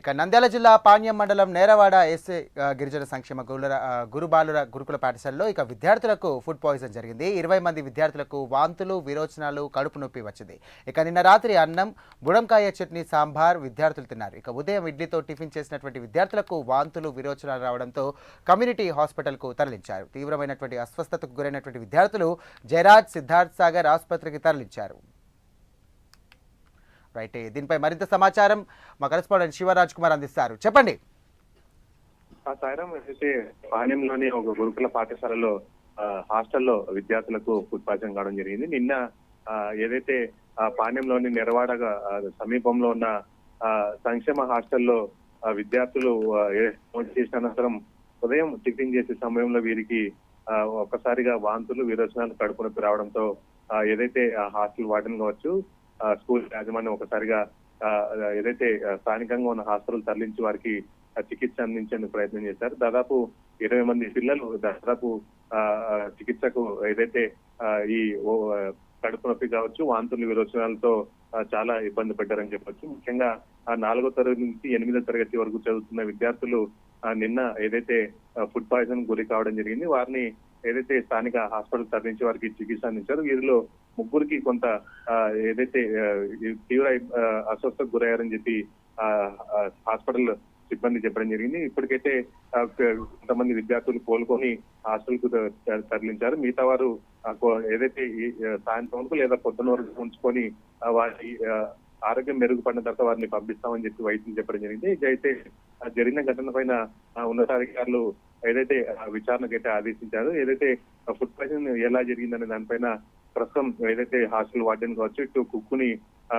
ఇక నంద్యాల జిల్లా పాణ్యం మండలం నేరవాడ ఎస్ఏ గిరిజన సంక్షేమ గురుబాలుర గురుకుల పాఠశాలలో ఇక విద్యార్థులకు ఫుడ్ పాయిజన్ జరిగింది. 20 మంది విద్యార్థులకు వాంతులు, విరోచనాలు, కడుపు నొప్పి వచ్చింది. ఇక నిన్న రాత్రి అన్నం, బుడంకాయ చట్నీ, సాంబార్ విద్యార్థులు తిన్నారు. ఇక ఉదయం ఇడ్లీతో టిఫిన్ చేసినటువంటి విద్యార్థులకు వాంతులు, విరోచనాలు రావడంతో కమ్యూనిటీ హాస్పిటల్కు తరలించారు. తీవ్రమైనటువంటి అస్వస్థతకు గురైనటువంటి విద్యార్థులు జయరాజ్, సిద్ధార్థ్ సాగర్ ఆసుపత్రికి తరలించారు. రైట్, దీనిపై మరింత సమాచారం మా కరెస్పాండెంట్ శివరాజ్ కుమార్ అందిస్తారు. చెప్పండి. సాయిరామ్, అయితే పాణ్యంలోని ఒక గురుకుల పాఠశాలలో హాస్టల్లో విద్యార్థులకు ఫుడ్ పాయిజన్ కావడం జరిగింది. నిన్న ఏదైతే పాణ్యంలోని నెరవాడ సమీపంలో ఉన్న సంక్షేమ హాస్టల్లో విద్యార్థులు చేసిన అనంతరం ఉదయం టిఫిన్ చేసే సమయంలో వీరికి ఒక్కసారిగా వాంతులు, విరోచనాలు, కడుపు నొప్పి రావడంతో ఏదైతే హాస్టల్ వార్డెన్ కావచ్చు, స్కూల్ యాజమాన్యం ఒకసారిగా ఏదైతే స్థానికంగా ఉన్న హాస్పిటల్ తరలించి వారికి చికిత్స అందించేందుకు ప్రయత్నం చేశారు. దాదాపు 20 మంది పిల్లలు దాదాపు చికిత్సకు ఏదైతే ఈ కడుపు నొప్పి కావచ్చు, వాంతులు, విరోచనాలతో చాలా ఇబ్బంది పడ్డారని చెప్పొచ్చు. ముఖ్యంగా 4వ తరగతి నుంచి 8వ తరగతి వరకు చదువుతున్న విద్యార్థులు నిన్న ఏదైతే ఫుడ్ పాయిజన్ గురి కావడం జరిగింది. వారిని ఏదైతే స్థానిక హాస్పిటల్ తరలించి వారికి చికిత్స అందించారు. వీరిలో ముగ్గురికి కొంత ఏదైతే తీవ్ర అస్వస్థతకు గురయ్యారని చెప్పి హాస్పిటల్ సిబ్బంది చెప్పడం జరిగింది. ఇప్పటికైతే కొంతమంది విద్యార్థులు కోలుకొని హాస్టల్ కు తరలించారు. మిగతా వారు ఏదైతే సాయంత్రం వరకు లేదా పొద్దున వరకు ఉంచుకొని వారి ఆరోగ్యం మెరుగుపడిన తర్వాత వారిని పంపిస్తామని చెప్పి వైద్యులు చెప్పడం జరిగింది. ఇదైతే జరిగిన ఘటన పైన ఉన్నతాధికారులు ఏదైతే విచారణకైతే ఆదేశించారు. ఏదైతే ఫుడ్ పాయిజన్ ఎలా జరిగిందనే దానిపైన ప్రస్తుతం ఏదైతే హాస్టల్ వార్డెన్ కావచ్చు, ఇటు కుక్కుని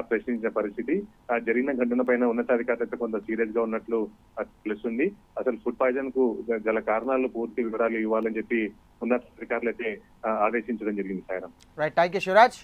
ప్రశ్నించిన పరిస్థితి. జరిగిన ఘటన పైన ఉన్నతాధికారులు అయితే కొంత సీరియస్ గా ఉన్నట్లు తెలుస్తుంది. అసలు ఫుడ్ పాయిజన్ కు గల కారణాలు పూర్తి వివరాలు ఇవ్వాలని చెప్పి ఉన్నతాధికారులు అయితే ఆదేశించడం జరిగింది. Sairam. Right, thank you Shivraj.